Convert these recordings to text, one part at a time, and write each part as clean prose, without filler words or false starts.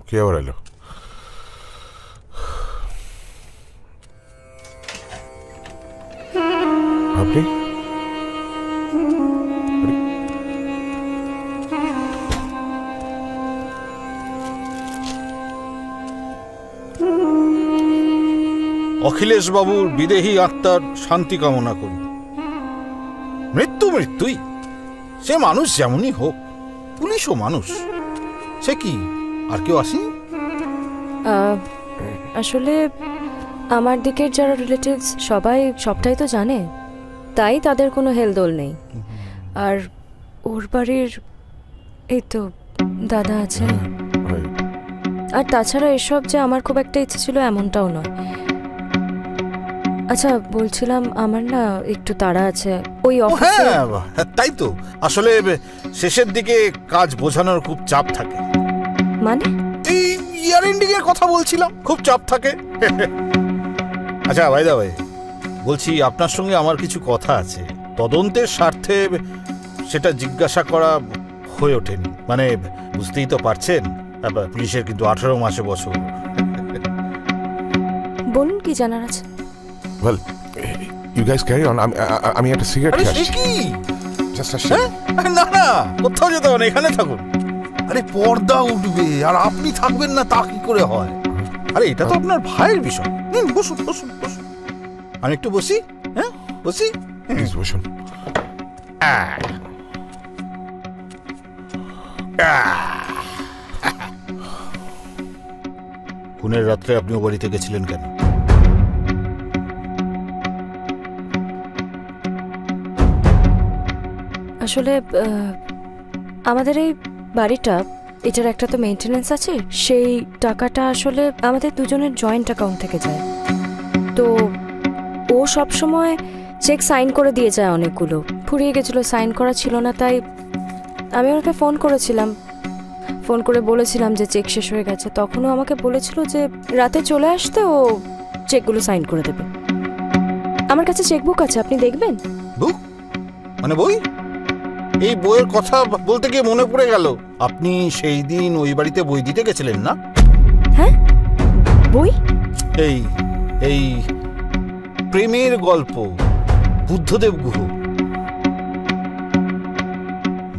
কে আবার এলো? আপনি? অখিলেশ বাবুর বিদেহী আত্মার শান্তি কামনা করি। মৃত্যু মৃত্যুই, সে মানুষ যেমনই হোক, পুলিশও মানুষ। সে কি আর কেউ আসেনি? আসলে আমার দিকের যারা রিলেটিভস সবাই সবটাই তো জানে, তাই তাদের কোনো হেলদোল নেই। আর ওর বাড়ির এই তো দাদা আছে, আর তাছাড়া এসব যে আমার খুব একটা ইচ্ছে ছিল এমনটাও নয়। আচ্ছা বলছিলাম, আমার না একটু তাড়া আছে ওই অফিসে। তাই তো, আসলে শেষের দিকে কাজ বোঝানোর খুব চাপ থাকে। মানে এই ইয়ার এন্ডিং এর কথা বলছিলাম, খুব চাপ থাকে। আচ্ছা ভাই দা ভাই, বলছি আপনার সঙ্গে আমার কিছু কথা আছে। তদন্তের স্বার্থে সেটা জিজ্ঞাসা করা হয়ে ওঠেনি। মানে বুঝতেই তো পারছেন, পুলিশের কিন্তু 18 মাসে বছর। বলুন কি জানার আছে? Well, you guys carry on. আমি একটা সিগারেট খাচ্ছি। কি? Just a shot. না না, কোথাও যেতে হবে না, এখানে থাকুন। আরে পর্দা উঠবে আর আপনি থাকবেন না, তা কি করে হয়? আরে এটা তো আপনার ভাইয়ের বিষয়। বসুন বসুন বসুন। আমি একটু বসি। হ্যাঁ বসি। প্লিজ বসুন। খুনের রাত্রে আপনি ও বাড়িতে গেছিলেন কেন? আসলে আমাদের এই বাড়িটা, এটার একটা তো মেইনটেনেন্স আছে, সেই টাকাটা আসলে আমাদের দুজনের জয়েন্ট অ্যাকাউন্ট থেকে যায়। তো ও সব সময় চেক সাইন করে দিয়ে যায় অনেকগুলো, ফুরিয়ে গেছিলো, সাইন করা ছিল না। তাই আমি ওকে ফোন করেছিলাম, ফোন করে বলেছিলাম যে চেক শেষ হয়ে গেছে। তখনও আমাকে বলেছিল যে রাতে চলে আসতে, ও চেকগুলো সাইন করে দেবে। আমার কাছে চেকবুক আছে, আপনি দেখবেন। বুক মানে বই? এই বইয়ের কথা বলতে গিয়ে মনে পড়ে গেল, আপনি সেই দিন ওই বাড়িতে বই দিতে গেছিলেন না? হ্যাঁ, বই? এই এই প্রেমের গল্প, বুদ্ধদেব গুহ,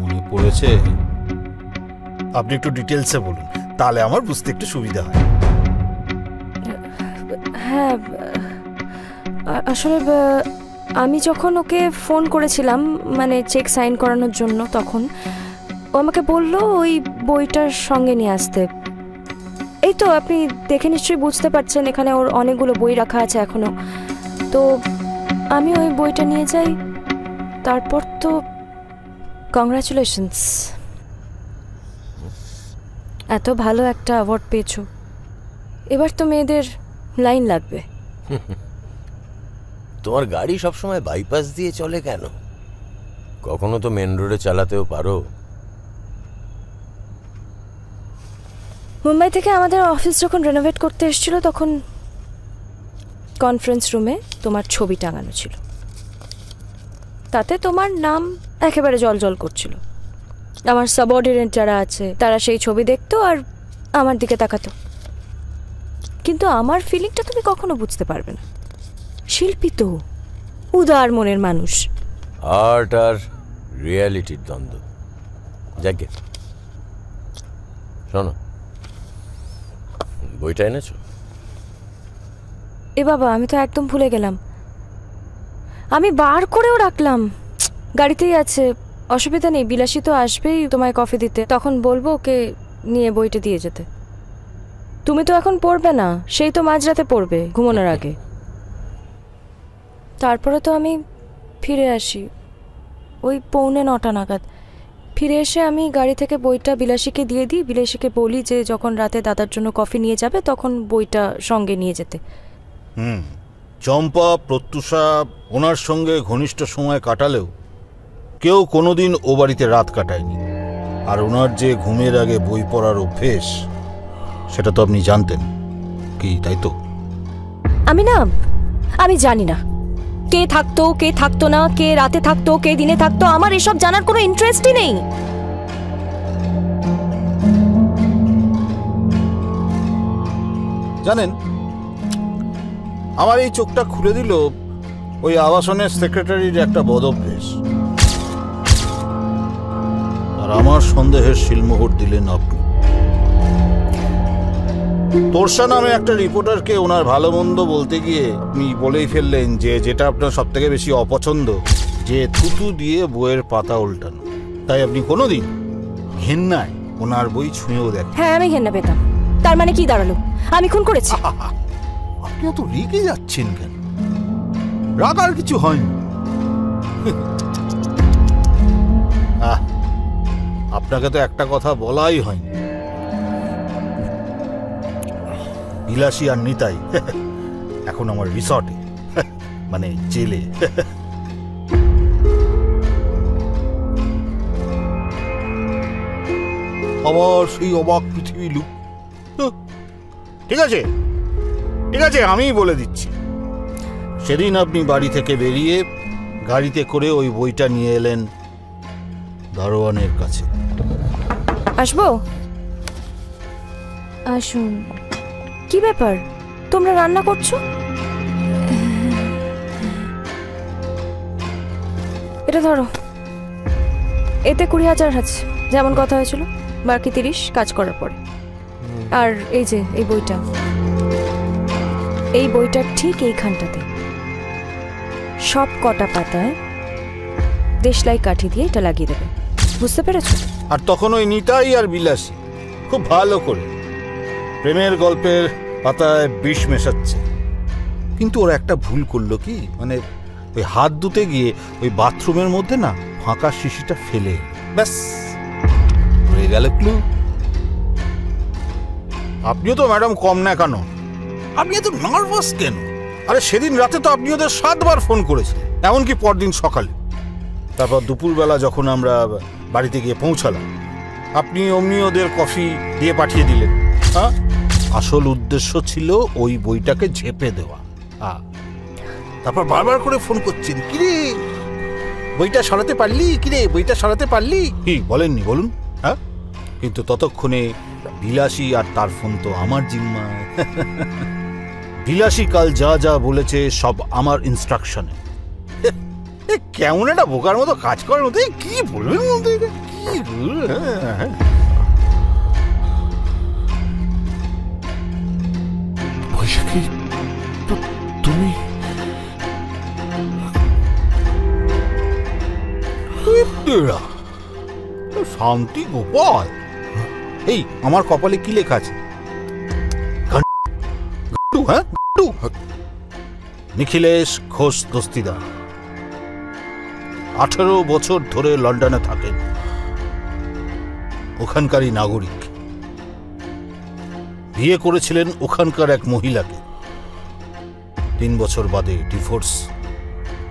মনে পড়েছে? আপনি একটু ডিটেলসে বলুন, তাহলে আমার বুঝতে একটু সুবিধা হয়। হ্যাঁ, আসলে আমি যখন ওকে ফোন করেছিলাম মানে চেক সাইন করানোর জন্য, তখন ও আমাকে বললো ওই বইটার সঙ্গে নিয়ে আসতে। এই তো আপনি দেখে নিশ্চয়ই বুঝতে পারছেন, এখানে ওর অনেকগুলো বই রাখা আছে এখনো। তো আমি ওই বইটা নিয়ে যাই। তারপর তো কংগ্রাচুলেশনস, এত ভালো একটা অ্যাওয়ার্ড পেয়েছো। এবার তো মেয়েদের লাইন লাগবে। তোমার গাড়ি সবসময় বাইপাস দিয়ে চলে কেন? কখনো তো মেন রোডে চালাতেও পারো। মুম্বাই থেকে আমাদের অফিস যখন রেনোভেট করতে এসেছিল, তখন কনফারেন্স রুমে তোমার ছবি টাঙানো ছিল, তাতে তোমার নাম একেবারে জলজল করছিল। আমার সাবঅর্ডিনেট যারা আছে তারা সেই ছবি দেখতো আর আমার দিকে তাকাতো, কিন্তু আমার ফিলিংটা তুমি কখনো বুঝতে পারবে না। শিল্পী তো উদার মনের মানুষ। আর্ট আর রিয়ালিটির দ্বন্দ্ব। যাকে শোনো, বইটা এনেছো? এ বাবা, আমি তো একদম ভুলে গেলাম। আমি বার করেও রাখলাম, গাড়িতেই আছে, অসুবিধা নেই। বিলাসী তো আসবেই তোমায় কফি দিতে, তখন বলবো ওকে নিয়ে বইটা দিয়ে যেতে। তুমি তো এখন পড়বে না, সেই তো মাঝরাতে পড়বে ঘুমানোর আগে। তারপরে তো আমি ফিরে আসি ওই 8:45 নাগাদ। ফিরে এসে আমি গাড়ি থেকে বইটা বিলাসীকে দিয়ে দিই। বিলাসীকে বলি যে যখন রাতে দাদার জন্য কফি নিয়ে যাবে তখন বইটা সঙ্গে নিয়ে যেতে। চম্পা, প্রত্যুষা ওনার সঙ্গে ঘনিষ্ঠ সময় কাটালেও কেউ কোনোদিন ও বাড়িতে রাত কাটায়নি। আর ওনার যে ঘুমের আগে বই পড়ার অভ্যেস, সেটা তো আপনি জানতেন কি, তাই তো? আমি জানি না কে থাকতো কে থাকতো না, কে রাতে থাকতো কে দিনে থাকতো, আমার এসব জানার কোনো ইন্টারেস্টই নেই। জানেন, আমার এই চোখটা খুলে দিল ওই আবাসনের সেক্রেটারির একটা বদভ্যাস। আর আমার সন্দেহের শিলমোহর দিলেন আপনি। তোরসা নামে একটা রিপোর্টারকে ওনার ভালো মন্দ বলতে গিয়ে আপনি বলেই ফেললেন যে যেটা আপনার সব থেকে বেশি অপছন্দ, যে থুতু দিয়ে বইয়ের পাতা উল্টানো। তাই আপনি কোনোদিন ঘেন্নায় ওনার বই ছুঁয়েও দেখেন? হ্যাঁ, আমি ঘেন্না পেতাম। তার মানে কি দাঁড়ালো? আমি খুন করেছি? আপনি অত রেগে যাচ্ছেন কেন? রাগ আর কিছু হয়নি। আপনাকে তো একটা কথা বলাই হয়নি, বিলাসী আর নিতাই এখন আমার রিসর্টে, মানে জেলে। আবার সেই অবাক পৃথিবী লুক। ঠিক আছে ঠিক আছে, আমিই বলে দিচ্ছি। সেদিন আপনি বাড়ি থেকে বেরিয়ে গাড়িতে করে ওই বইটা নিয়ে এলেন দারোয়ানের কাছে। আসবো? আসুন। কি ব্যাপার, তোমরা রান্না করছো? এটা ধরো, এতে 20,000 আছে, যেমন কথা হয়েছিল। বাকি 30 কাজ করার পরে। আর এই যে এই বইটা, এই বইটা ঠিক এইখানটাতে সব কটা পাতায় দেশলাই কাঠি দিয়ে এটা লাগিয়ে দেবে, বুঝতে পেরেছো? আর তখন ওই নিতাই আর বিলাসী খুব ভালো করে প্রেমের গল্পের পাতায় বিষ মেশাচ্ছে। কিন্তু ওরা একটা ভুল করলো কি, মানে ওই হাত ধুতে গিয়ে ওই বাথরুমের মধ্যে না ফাঁকা শিশিটা ফেলে, ব্যাস হয়ে গেল ক্লু। আপনিও তো ম্যাডাম কম না কেন? আপনি এত নার্ভাস কেন? আরে সেদিন রাতে তো আপনি ওদের 7 বার ফোন করেছেন, এমনকি পরদিন সকালে। তারপর দুপুরবেলা যখন আমরা বাড়িতে গিয়ে পৌঁছালাম, আপনি অমনি ওদের কফি দিয়ে পাঠিয়ে দিলেন। হ্যাঁ, আসল উদ্দেশ্য ছিল ওই বইটাকে ঝেপে দেওয়া। তারপর বারবার করে ফোন করছেন, কিরে বইটা সরাতে পারলি, কিরে বইটা সরাতে পারলি, কি বলেননি বলুন? হ্যাঁ, কিন্তু ততক্ষণে বিলাসী আর তার ফোন তো আমার জিম্মায়। বিলাসী কাল যা যা বলেছে সব আমার ইনস্ট্রাকশনে। কেমন একটা বোকার মতো কাজ করার মতো, কি বলবেন বলতে, কি বৈশাখী, তুমি শান্তি গোপাল। এই আমার কপালে কি লেখা আছে? হ্যাঁ, নিখিলেশ ঘোষ দস্তিদার, 18 বছর ধরে লন্ডনে থাকেন, ওখানকারই নাগরিক। বিয়ে করেছিলেন ওখানকার এক মহিলাকে, 3 বছর বাদে ডিভোর্স।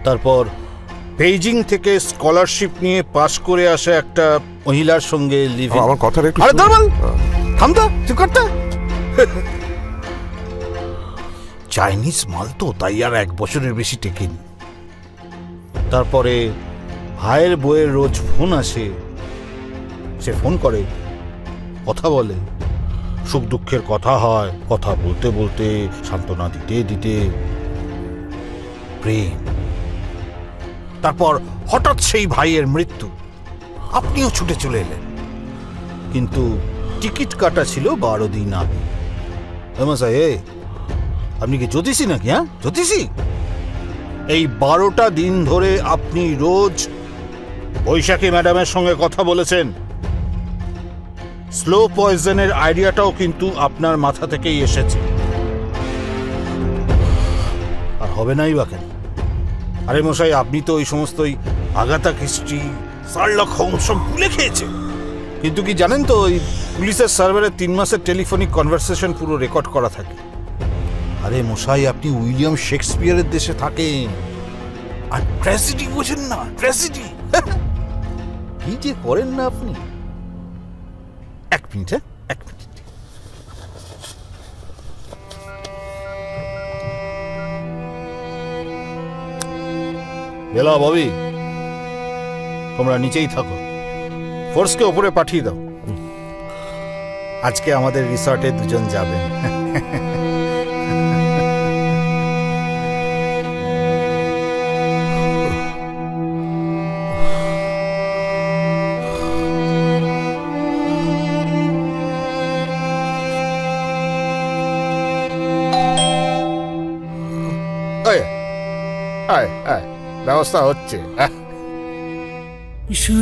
তারপর বেইজিং থেকে স্কলারশিপ নিয়ে পাশ করে আসা একটা মহিলার সঙ্গে লিভিং। আমার কথাটা একটু, আরে দাঁড়ান, থাম তো, চুপ করতে। চাইনিজ মাল তো, তাই আর 1 বছরের বেশি টেকেনি। তারপরে ভাইয়ের বইয়ের রোজ ফোন আসে, সে ফোন করে, কথা বলে, সুখ দুঃখের কথা হয়, কথা বলতে বলতে, সান্ত্বনা দিতে দিতে প্রেম। তারপর হঠাৎ সেই ভাইয়ের মৃত্যু, আপনিও ছুটে চলে এলেন। কিন্তু টিকিট কাটা ছিল 12 দিন আগে। আপনি কি জ্যোতিষী নাকি? হ্যাঁ, জ্যোতিষী। এই 12টা দিন ধরে আপনি রোজ বৈশাখী ম্যাডামের সঙ্গে কথা বলেছেন। স্লো পয়জনের আইডিয়াটাও কিন্তু আপনার মাথা থেকেই এসেছে। আর হবে নাই বা কেন? আরে মশাই, আপনি তো ওই সমস্তই আগাথা ক্রিস্টি, শার্লক হোমস সব ভুলে খেয়েছে। কিন্তু কি জানেন তো, ওই পুলিশের সার্ভারে 3 মাসের টেলিফোনিক কনভারসেশন পুরো রেকর্ড করা থাকে। আরে মশাই, আপনি উইলিয়াম শেক্সপিয়ারের দেশে থাকেন, আর ট্র্যাজেডি বোঝেন না? ট্র্যাজেডি কি যে করেন না আপনি। 1 মিনিট, 1 মিনিট। বেলা ববি, তোমরা নিচেই থাকো, ফোর্সকে ওপরে পাঠিয়ে দাও। আজকে আমাদের রিসর্টে 2 জন যাবেন। আয় আয়, ব্যবস্থা হচ্ছে।